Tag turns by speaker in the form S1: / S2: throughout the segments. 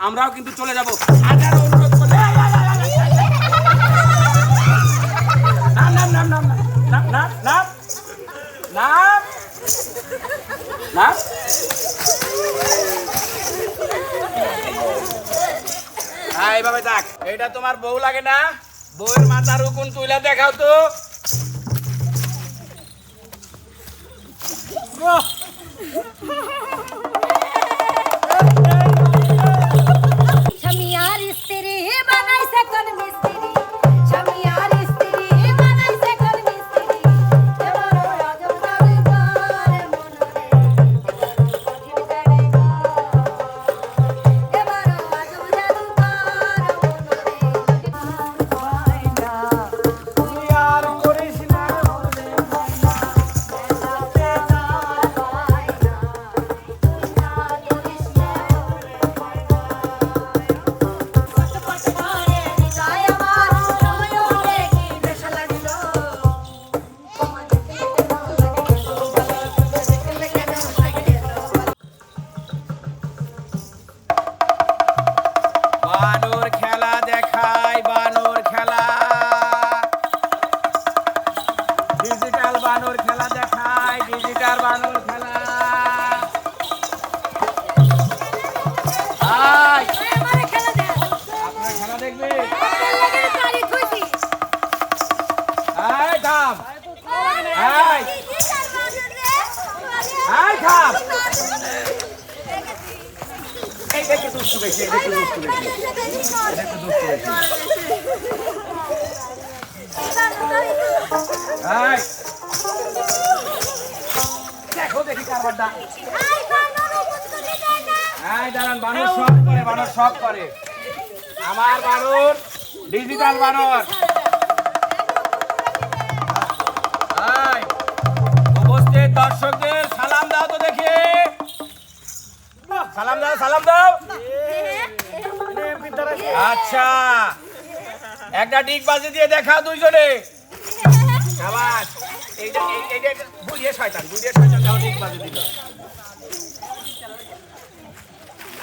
S1: আমরাও কিন্তু চলে যাব। হাজার অনুরোধ করলে নাম নাম নাম নাম নাম নাম নাম নাম নাম এইভাবে থাক। এটা তোমার বউ লাগে না? বউয়ের মাথার উকুন তুইলা দেখাও তো।
S2: স্বামী আর স্ত্রী বানাইছে কোন মিস্ত্রি, স্বামী আর স্ত্রী বানাইছে কোন মিস্ত্রি, এবার আজব জাদু করে মনরে, এবার আজব জাদু করে মনরে,
S1: আর করিস না বলে বানর খেলা দেখায়, বানর খেলা, ডিজিটাল বানর খেলা দেখায়, ডিজিটাল বানর খেলা। আয় আপনার খেলা দেখবি? আয় থাম, আয় আয় থাম। এই দেখে দুষ্টু বেশি, এই দেখে দুষ্টু বেশি, এই দেখে দুষ্টু বেশি। আয় দেখো দেখি কারবারটা। আয় দাঁড়ান, বানর শখ করে, বানর শখ করে। আমার বানর ডিজিটাল বানর। আয় উপস্থিত দর্শকদের সালাম দাও তো দেখি, সালাম দাও, সালাম দাও। আচ্ছা একটা ডিগ বাজি দিয়ে দেখাও দুইজনে। শাবাশ, এইটা এইটা বুড়িয়ে শয়তান, বুড়িয়ে শয়তান দাও, ডিগ বাজি দিল।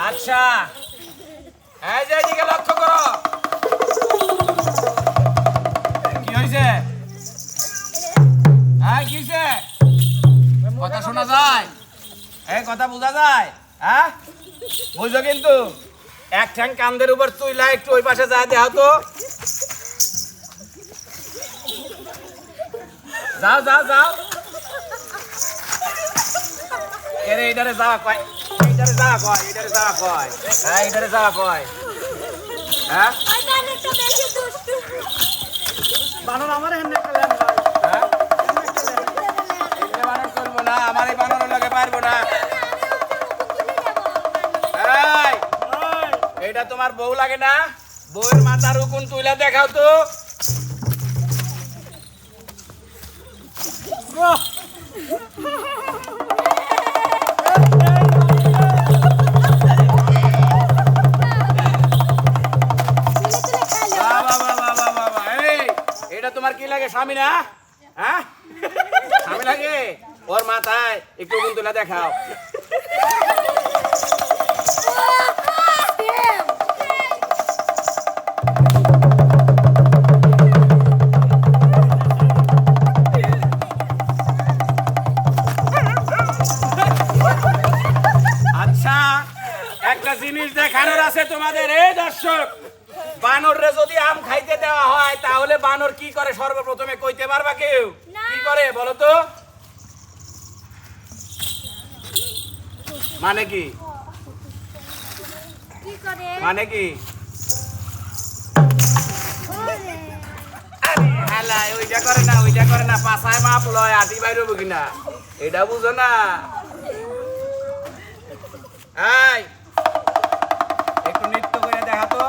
S1: আচ্ছা এই যে এদিকে লক্ষ্য করো। কি হয়েছে? হ্যাঁ কি হয়েছে? কথা শোনা যায়? এই কথা বোঝা যায়? হ্যাঁ বুঝো কিন্তু। এক ঠ্যাং কান্দের উপর তুইলা একটু ওই পাশে যায় দেখাও তো। যাও যাও যাও। এরে এইটারে যাওয়া কয়, এইটারে যাওয়া কয়, এইটারে যাওয়া কয়, হ্যাঁ এইটারে যাওয়া কয়। হ্যাঁ
S3: বানর আমার হেন একটা ল্যান্ড ভাই,
S1: হ্যাঁ বানর করবো না, আমার এই বানরের লগে পারবো না। এই, এইটা তোমার বউ লাগে না? বউয়ের মাথার উকুন তুইলা দেখাও তো। এটা তোমার কি লাগে? স্বামী না? হ্যাঁ স্বামী লাগে? ওর মাথায় একটু উকুন তুলা দেখাও। আচ্ছা একটা জিনিস দেখানোর আছে তোমাদের। এই দর্শক, বানররে যদি আম খাইতে দেওয়া হয় তাহলে বানর কি করে সর্বপ্রথমে কইতে পারবা কেউ? কি করে বলো তো? মানে কি? মানে কি? হালাই ওইটা করে না, ওইটা করে না, পাছায় মাপ লয়, আটি বাইরে হবো কিনা এটা বুঝো না। এই একটু নৃত্য করে দেখা তো।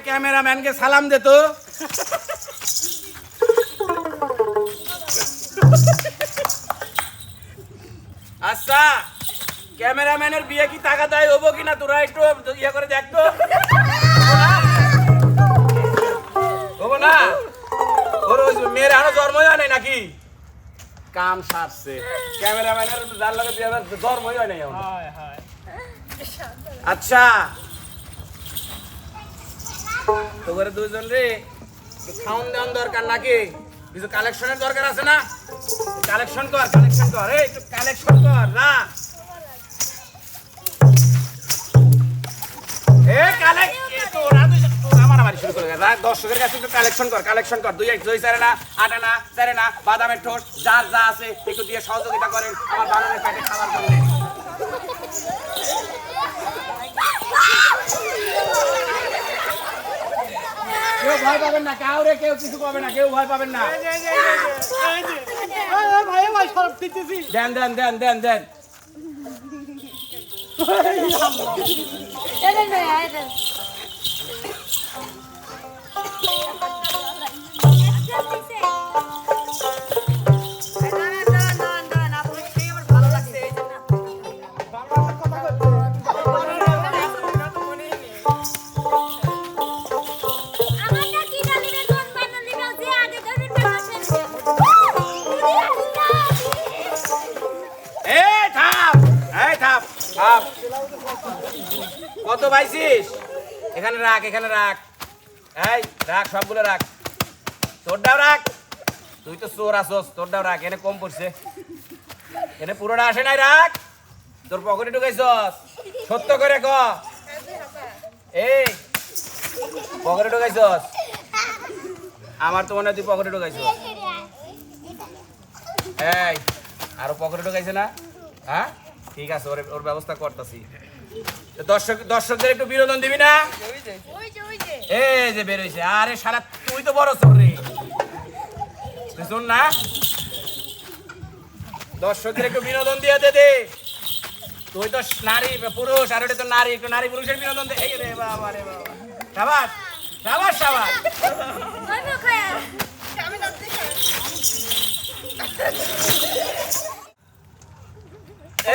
S1: ক্যামেরাম্যানকে সালাম দে তো। আচ্ছা ক্যামেরাম্যানের বিয়ে কি টাকা দেয় হবো কিনা তোরা একটু ইয়ে করে দেখ তো। হবো না? ওর মেয়ের আরো জন্মই হয় নাই নাকি? কাম সারছে ক্যামেরাম্যানের যার লগে বিয়ে জন্মই হয় নাই এখনো। আচ্ছা তোর দুজন রে খাওন দাওয়ান দরকার নাকি? কিছু কালেকশনের দরকার আছে না? কালেকশন কর এই একটু কালেকশন কর না। এ কালেক্ট তো ওরা তো আমার বাড়ি শুরু করে গেছে। দর্শকের কাছে একটু কালেকশন কর। দুই চারে না আটা না চারে না বাদামের ঠোঁট যার যা আছে একটু দিয়ে সহযোগিতা করেন আমার বানানোর পেটে খাবার জন্য। কেউ ভয় পাবেন না, কাউরে কেউ কিছু পাবে না, কেউ ভয় পাবেন না। দেন
S2: এদের ভাইয়া এদের
S1: কত পাইছিস? এখানে রাখ এই রাখ সবগুলো রাখ। তোরটাও রাখ, তুই তো চোর আসস, তোরটাও রাখ। এনে কম পড়ছে, এনে পুরোটা আসে নাই। রাখ, তোর পকেটে ঢুকাইছস সত্য করে ক। এই পকেটে ঢুকাইছস? আমার তো মনে হয় তুই পকেটে ঢুকাইছস। এই আরো পকেটে ঢুকাইছে না? হ্যাঁ ঠিক আছে, ওর ব্যবস্থা করতেছি। দর্শকদের একটু বিনোদন দিবি না? এই যে বের হইছে। আরে সারা তুই তো বড় চোর রে, তুই শোন না। দর্শকদের একটু বিনোদন দিয়ে দে। তুই তো নারী পুরুষ, আর ওটা তো নারী, একটু নারী পুরুষের বিনোদন দে। এই রে বাবা রে বাবা, সাবাস সাবাস সাবাস।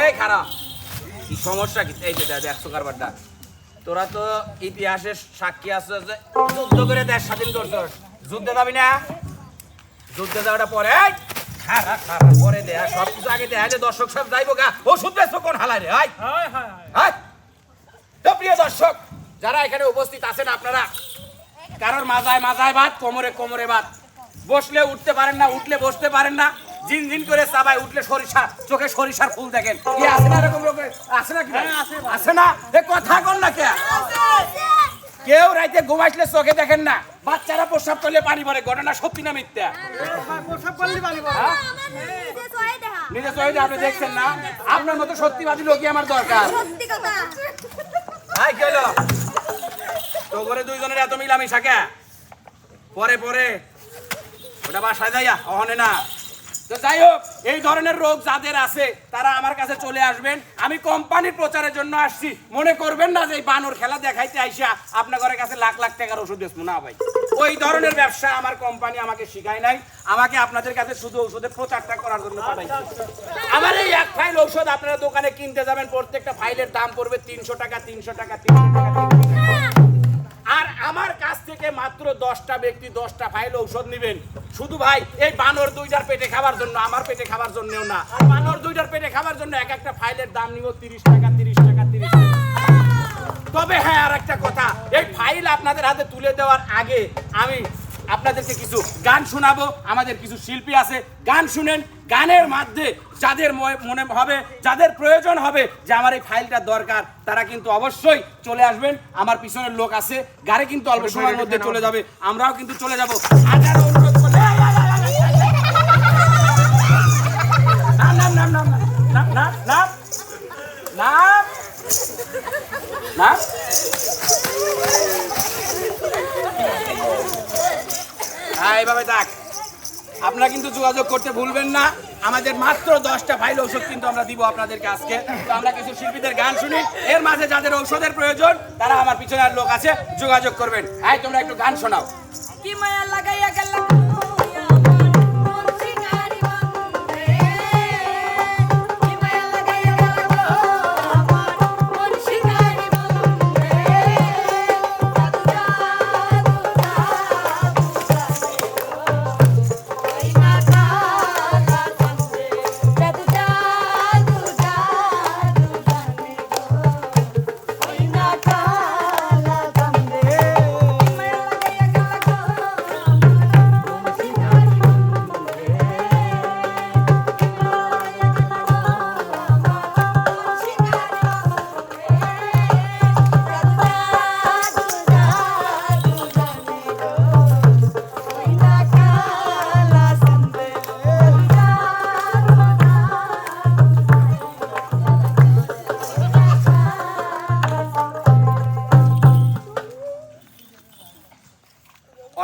S1: এই খারাপ কি সমস্যা কি? এই যে দেখছো কারবারটা, তোরা তো ইতিহাসের সাক্ষী আছো যে যুদ্ধ করে দেশ স্বাধীন করছস। যুদ্ধে যাবি না? যুদ্ধে যাওয়াটা পরে পরে দে, সবকিছু আগে দেখাইলে দর্শক সব যাইবো গা। ওষুধ বেচবো কোন হালায় রে? তো প্রিয় দর্শক যারা এখানে উপস্থিত আছেন, আপনারা কারোর মাজায় ভাত, কোমরে ভাত, বসলে উঠতে পারেন না, উঠলে বসতে পারেন না, জিন করে চাবায়, উঠলে চোখে সরিষার ফুল দেখেন। কি আছে না এরকম লোক? আছে না? আছে না? এ কথা কন না কে? কেউ রাইতে ঘুমাইলে চোখে দেখেন না, বাচ্চারা প্রস্রাব করলে পানি পড়ে। ঘটনা সত্যি না মিথ্যা? নিজে চোখে আপনি দেখছেন না? আপনার মতো সত্যিবাদী লোকই আমার দরকার। কি হলো তো করে দুইজনের এত মিলামিশা কে? পরে ওটা বাসায় যাইয়া অহনে না। তো যাই হোক, এই ধরনের রোগ যাদের আছে তারা আমার কাছে চলে আসবেন। আমি কোম্পানির প্রচারের জন্য আসছি। মনে করবেন না যে এই বানর খেলা দেখাইতে আইসা আপনার ঘরের কাছে লাখ টাকার ওষুধ বেচবো না ভাই। ওই ধরনের ব্যবসা আমার কোম্পানি আমাকে শিখায় নাই। আমাকে আপনাদের কাছে শুধু ঔষধের প্রচারটা করার জন্য পাঠাইছে। আমার এই এক ফাইল ঔষধ আপনারা দোকানে কিনতে যাবেন, প্রত্যেকটা ফাইলের দাম পড়বে 300 টাকা। আর আমার কাছ থেকে মাত্র 10টা ব্যক্তি 10টা ফাইল ঔষধ নেবেন। শুধু ভাই এই বানর দুইটার পেটে খাবার জন্য, আমার পেটে খাবার জন্যও না। বানর দুইটার পেটে খাবার জন্য এক একটা ফাইলের দাম নিব 30 টাকা। তবে হ্যাঁ, আর একটা কথা, এই ফাইল আপনাদের হাতে তুলে দেওয়ার আগে আমি আপনাদেরকে কিছু গান শোনাবো। আমাদের কিছু শিল্পী আছে, গান শুনেন। গানের মধ্যে যাদের মনে হবে, যাদের প্রয়োজন হবে যে আমার এই ফাইলটা দরকার, তারা কিন্তু অবশ্যই চলে আসবেন। আমার পিছনের লোক আছে, গাড়ি কিন্তু অল্প সময়ের মধ্যে চলে যাবে, আমরাও কিন্তু চলে যাবো। হাজার অনুরোধ করলে না এইভাবে দেখ, আপনারা কিন্তু যোগাযোগ করতে ভুলবেন না। আমাদের মাত্র 10টা ফাইল ঔষধ কিন্তু আমরা দিব আপনাদেরকে আজকে। তো আমরা কিছু শিল্পীদের গান শুনি, এর মাঝে যাদের ঔষধের প্রয়োজন তারা আমার পিছনে আর লোক আছে, যোগাযোগ করবেন। এই তোমরা একটু গান শোনাও।
S2: কি মায়া লাগাইয়া গেল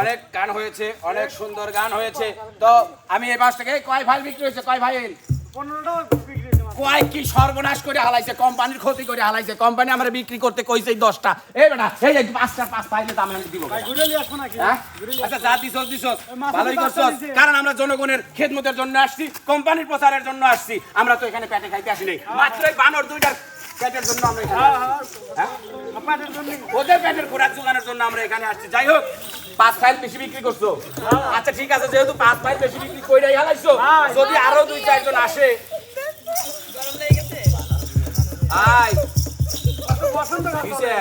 S1: অনেক গান হয়েছে, অনেক সুন্দর গান হয়েছে। তো আমি এই মাস থেকে কয় ফাইল বিক্রি হয়েছে, কয় ফাইল?
S3: 15টা বিক্রি হয়েছে মাত্র।
S1: কয় কি সর্বনাশ করে হালাইছে, কোম্পানির ক্ষতি করে হালাইছে। কোম্পানি আমরা বিক্রি করতে কইছে 10টা, এই বেটা এই যে 5 ফাইলে দাম আমি দিব।
S3: ভাই ঘুরে নিয়ে আসবো নাকি?
S1: হ্যাঁ?
S3: ঘুরে নিয়ে
S1: আচ্ছা যা দিছস দিছস,
S3: মাছের
S1: ভালোই
S3: বাচ্চা
S1: করছস।
S3: দিছে।
S1: কারণ আমরা জনগণের খেদমতের জন্য আসছি, কোম্পানির প্রচারের জন্য আসছি। আমরা তো এখানে পেটে খাইতে আসি নাই, মাত্র এই বানর দুইটার পেটের জন্য আমরা এখানে আসছি। হ্যাঁ?
S3: আপনাদের জন্য
S1: ওদের পেটের খোরাক জোগানোর জন্য আমরা এখানে আসছি। যাই হোক, 5 ফাইল বেশি বিক্রি করছো। আচ্ছা ঠিক আছে, যেহেতু 5 ফাইল বেশি বিক্রি কইরাই হালাইছো, যদি আরো 2-4 জন আসে। আয়
S3: পছন্দ
S1: কিসে?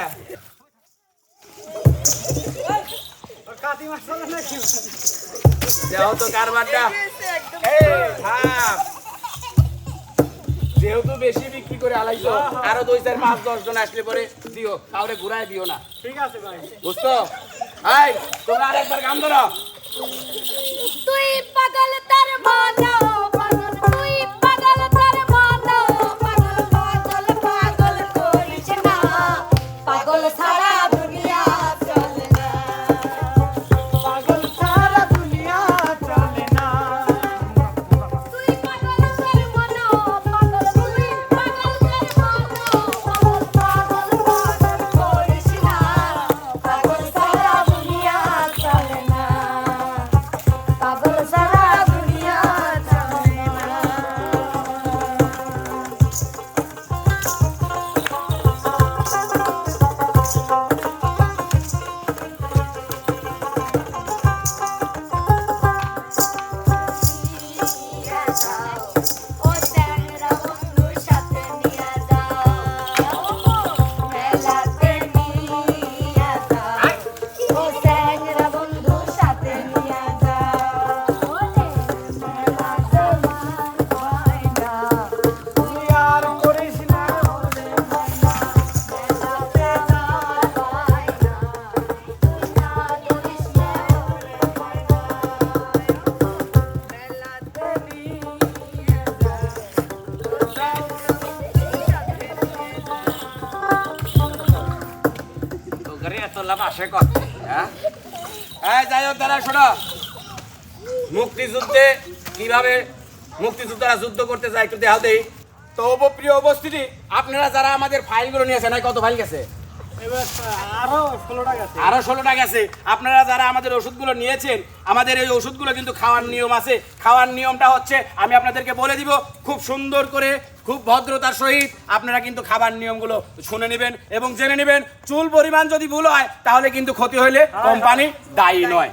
S3: কাতি মাছ চলে নাকি?
S1: যাও তো কারবারটা। এই থাম। যেহেতু বেশি বিক্রি করে হালাইছো, আরো 2-4-5-10 জন আসলে পরে দিও, কাউরে ঘুরায় দিও না,
S3: ঠিক আছে ভাই।
S1: বুঝছো? এই তোমরা আরেকবার গান ধরো।
S2: তুই পাগল তার মানো পাগল, তুই পাগল তার মানো পাগল, পাগল পাগল করিস না, পাগল সারা দুনিয়া চলে না,
S3: পাগল সারা দুনিয়া চলে না।
S2: তুই পাগল তার মানো পাগল, তুই পাগল তার মানো পাগল, পাগল পাগল করিস না, পাগল সারা দুনিয়া চলে না, পাগল সারা দুনিয়া চলে না। ও ট্যাংরা বন্ধুর সাথে নিয়ে যাও, মেলাতে নিয়ে যাও, ও ট্যাংরা বন্ধুর সাথে নিয়ে যাও, মেলাতে মার হয় না,
S3: তুই আর করিস না ওরে ময়না।
S2: মেলাতে মার হয় না, তুই না করিস না ওরে ময়না, মেলাতে নিয়ে
S1: তোকে এত লাভ আসে কত? হ্যাঁ? এই যাই হোক দাঁড়া শোনো, মুক্তিযুদ্ধে কিভাবে মুক্তিযোদ্ধারা যুদ্ধ করতে যায় একটু দেখাও দেই। তো প্রিয় উপস্থিতি, আপনারা যারা আমাদের ফাইলগুলো নিয়েছেন, কত ফাইল গেছে?
S3: এবার আরো 16টা গেছে।
S1: আরো 16টা গেছে। আপনারা যারা আমাদের ওষুধগুলো নিয়েছেন, আমাদের এই ওষুধগুলো কিন্তু খাওয়ার নিয়ম আছে। খাওয়ার নিয়মটা হচ্ছে আমি আপনাদেরকে বলে দিব, খুব সুন্দর করে, খুব ভদ্রতার সহিত আপনারা কিন্তু খাবার নিয়মগুলো শুনে নেবেন এবং জেনে নেবেন। চুল পরিমাণ যদি ভুল হয় তাহলে কিন্তু ক্ষতি হইলে কোম্পানি দায়ী নয়।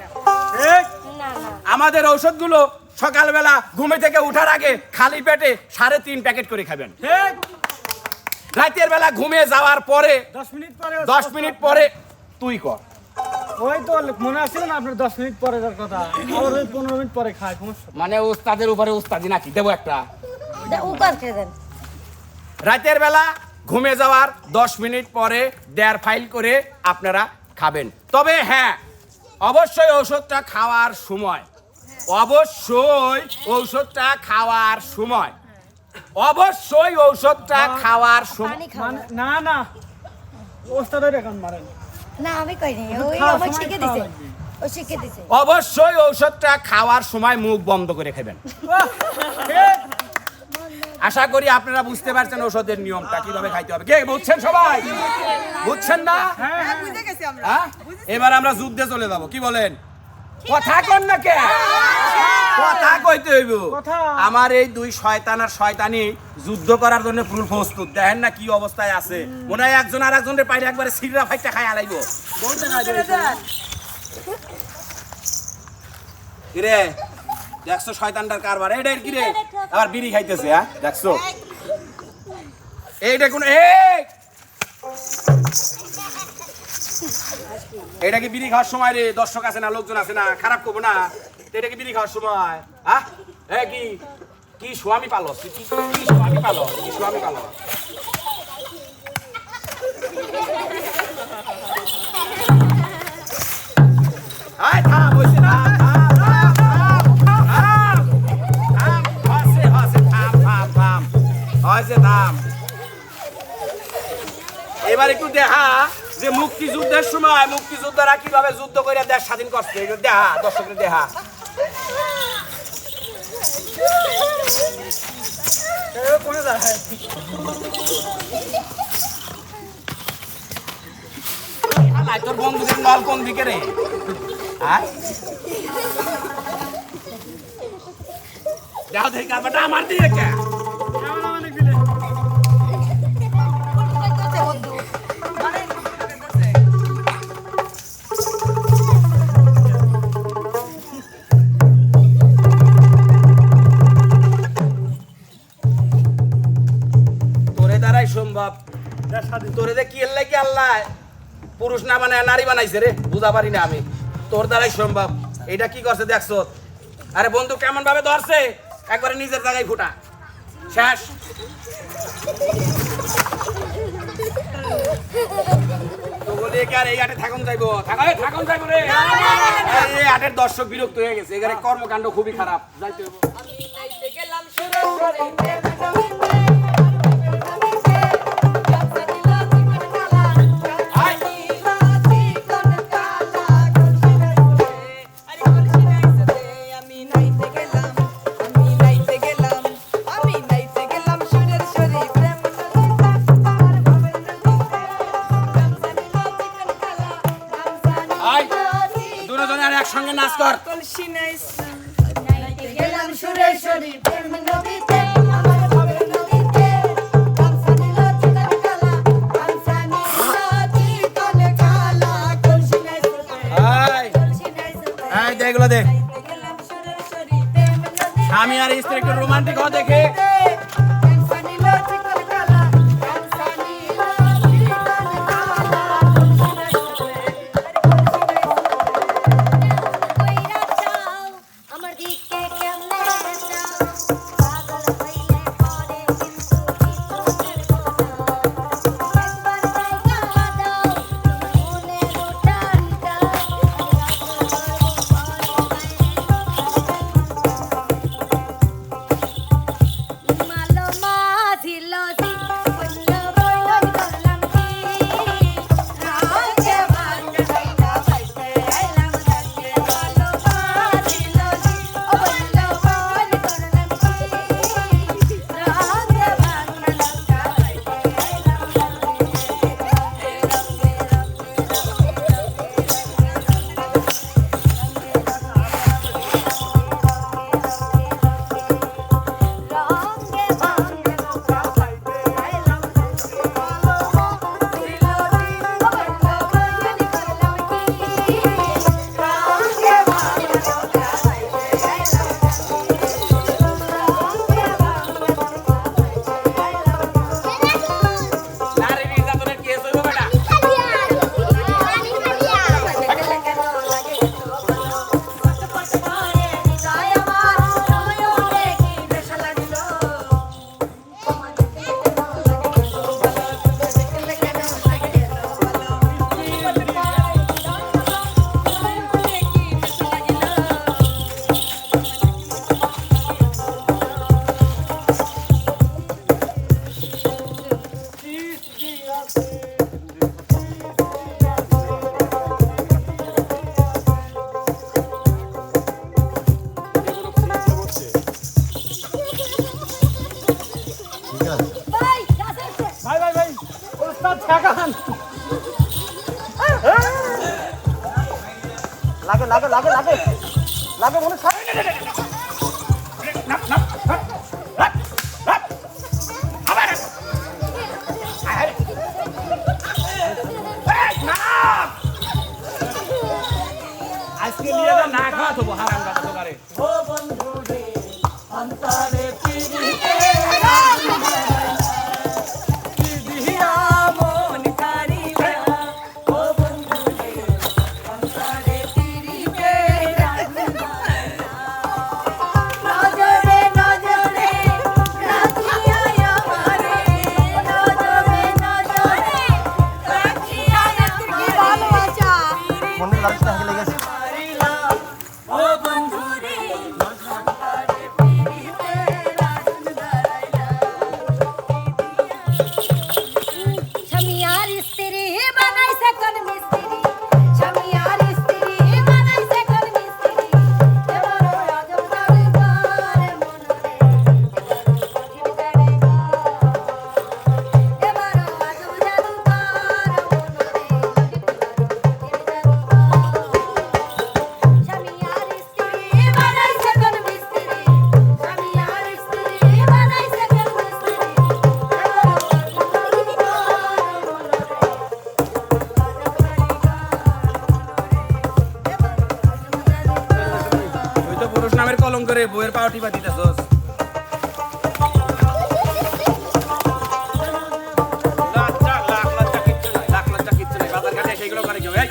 S3: ঠিক।
S2: না না
S1: আমাদের ঔষধগুলো সকালবেলা ঘুমে থেকে ওঠার আগে খালি পেটে 3.5 প্যাকেট করে খাবেন।
S3: ঠিক।
S1: রাতের বেলা ঘুমিয়ে যাওয়ার পরে
S3: 10 মিনিট পরে
S1: 10 মিনিট পরে তুই কর।
S3: ওই তো মনে আসছিল না আপনার 10 মিনিট পরে যার কথা, আর ওই 15 মিনিট পরে খায় সমস্যা।
S1: মানে উস্তাদের উপরে উস্তাদি নাকি দেবো একটা।
S2: উপাস খেয়ে দেন।
S1: রাতের বেলা ঘুমে যাওয়ার 10 মিনিট পরে 1.5 ফাইল করে আপনারা খাবেন। তবে হ্যাঁ, অবশ্যই ঔষধটা খাওয়ার সময়, অবশ্যই ঔষধটা খাওয়ার সময়, অবশ্যই ঔষধটা খাওয়ার সময়।
S2: পানি খাও না।
S3: না না ওস্তাদের এখন মারেন।
S2: না আমি কইনি, ওই
S3: খাওয়ার
S2: আমাকে
S3: সময়
S2: শিখে
S3: খাওয়া
S2: দিছে,
S3: লাগবে।
S2: ও শিখে দিছে
S1: অবশ্যই ঔষধটা খাওয়ার সময় মুখ বন্ধ করে খাবেন। আশা করি আপনারা বুঝতে পারছেন ঔষধের নিয়মটা কিভাবে খাইতে হবে। কে বুঝছেন? সবাই বুঝছেন না? হ্যাঁ? এবার আমরা যুদ্ধে চলে যাব, কি বলেন? কথা কন না কে? কথা কইতে হইব। আমার এই দুই শয়তান আর শয়তানি যুদ্ধ করার জন্য ফুল প্রস্তুত। দেখেন না কি অবস্থায় আছে, মনে হয় একজন আর একজনের পাইরে একবারে সিররা ফাইটা খাই আলাইব। কিরে দেখছো শয়তানটার কারবার? এইটার কিরে আবার বিড়ি খাইতেছে? হ্যাঁ দেখছো এইটা কোন এটা কি বিড়ি খাওয়ার সময় রে? দর্শক আছে না, লোকজন আছে না, খারাপ করবো না। এটা কি বিড়ি খাওয়ার সময়? হ্যাঁ কি কি স্বামী পালো? কি স্বামী পালো? কি স্বামী পালো? আয় থাম, হইছে না? এবার একটু দেখা যে মুক্তিযুদ্ধের সময় মুক্তিযোদ্ধারা কিভাবে যুদ্ধ করে দেশ স্বাধীন করছে। দেখা দর্শকের দেখা। তোর বন্ধুদের নল কোন দিকে রে? দেখো দেখি কারবারটা আমার দিকে কে? সম্ভব তোরে দে কি লাগে আল্লাহ পুরুষ না বানায় নারী বানাইছে রে, বুঝা পারি না আমি। তোর দ্বারাই সম্ভব। এটা কি করছে দেখছো? আরে বন্ধু কেমন ভাবে ধরছে, একবারে নিজের জায়গায় ফুটা শেষ। তো বলি কি আর এই আটে থাকুন যাইবো? থাকুন যাইবো রে। এই আটের দর্শক বিরক্ত হয়ে গেছে, এখানে কর্মকাণ্ড খুবই খারাপ। যাইতে হইব। একসঙ্গে নাচ কর।
S2: গেলাম সুরেশ্বরী প্রেম নদীতে আমার ভবের নদীতে গামছা নিল চিকন কালা গামছা নিল চিকন কালা কলসি নাই সুতে
S1: এই দেখলো দে
S2: গেলাম সুরেশ্বরী প্রেম নদীতে
S1: স্বামী আর স্ত্রী একটু রোমান্টিক হওয়া দেখে।
S2: গামছা নিল চিকন কালা গামছা নিল চিকন কালা কলসি নাই সুতে কইরা চাও আমার দিকে কেমনে চাও পাগল হইলে পরে কিন্তু কিছুর কথা একবার জায়গা দাও মনে রোটান দাও ভাই গাছে উঠছে।
S3: ভাই ভাই ভাই ওস্তাদ ঠেকান। লাগে লাগে লাগে লাগে লাগে মনে হয়।
S1: আজকে নিয়ে যা না খাওয়া তো হারাম দাদা তোকারে
S2: ও বন্ধু রে অন্তরে পিরিতে দিহিয়া মন কারিলা ও বন্ধু রে অন্তরে পিরিতে নজরে নজরে রাখিয়া আমারে নজরে নজরে রাখিয়া আমারে ভালোবাসা
S3: মনে লাগছে না লেগেছে।
S2: ও বন্ধু রে অন্তরে পিরিতে রাজন দাঁড়াইলা স্বামীর স্ত্রী বানাইছে কোন মিস্ত্রি স্বামীর স্ত্রী বানাইছে কোন মিস্ত্রি এবার রাজন দাঁড়াইবার মনরে এবার রাজন দাঁড়াইবার স্বামীর স্ত্রী বানাইছে কোন মিস্ত্রি স্বামীর স্ত্রী বানাইছে কোন মিস্ত্রি
S1: তুই তো পুরুষ নামের কলঙ্ক রে বইয়ের পাও টিপা দিতেছস লাখ লজ্জা কিচ্ছু নাই বাজার ঘাটে সেগুলো করে কেউ এই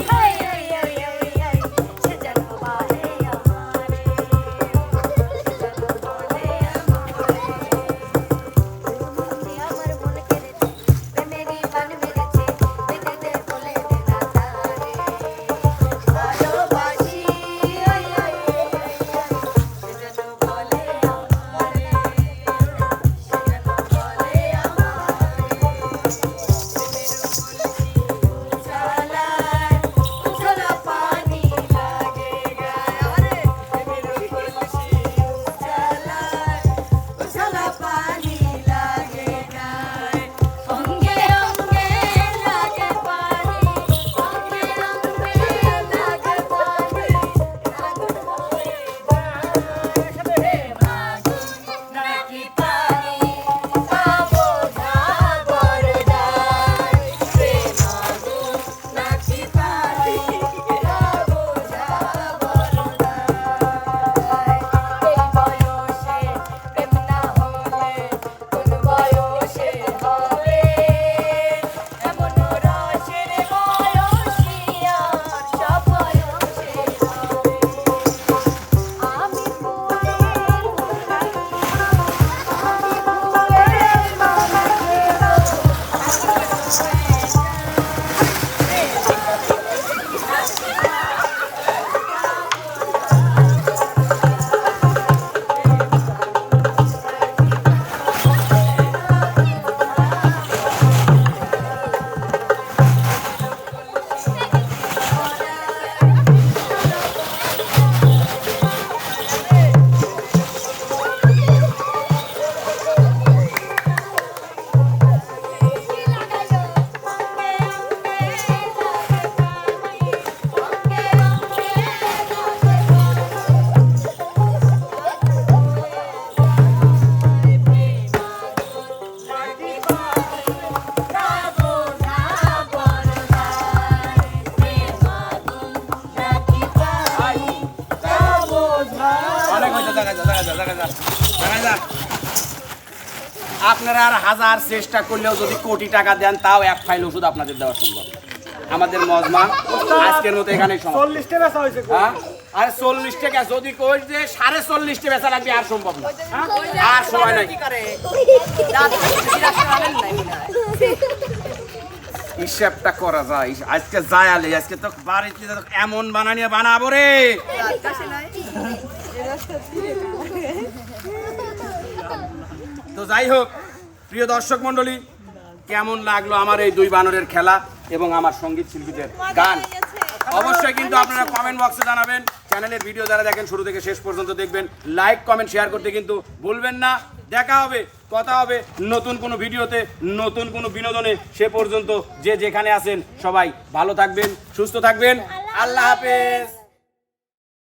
S1: আপনারা আর হাজার চেষ্টা করলেও যদি কোটি টাকা দেন তাও এক ফাইল ওষুধ আপনাদের দেওয়া সম্ভব না। আমাদের মজমা আজকের মতো এখানেই সমাপ্ত।
S3: 40 টা বেচা হয়েছে।
S1: হ্যাঁ আরে 40 টাকা যদি কই যে 40.5 টাকা বেচা লাগবে আর সম্ভব না, আর সময় নাই। হিসাবটা করা যায় আজকে যায় আলে আজকে তো বাড়িতে তো এমন বানানিয়া বানাবো রে। তো যাই হোক প্রিয় দর্শক মণ্ডলী, কেমন লাগলো আমার এই দুই বানরের খেলা এবং আমার সঙ্গীত শিল্পীদের গান? অবশ্যই কিন্তু আপনারা কমেন্ট বক্সে জানাবেন। চ্যানেলের ভিডিও যারা দেখেন শুরু থেকে শেষ পর্যন্ত দেখবেন, লাইক কমেন্ট শেয়ার করতে কিন্তু ভুলবেন না। দেখা হবে, কথা হবে নতুন কোনো ভিডিওতে, নতুন কোনো বিনোদনে। সে পর্যন্ত যে যেখানে আছেন সবাই ভালো থাকবেন, সুস্থ থাকবেন। আল্লাহ হাফেজ।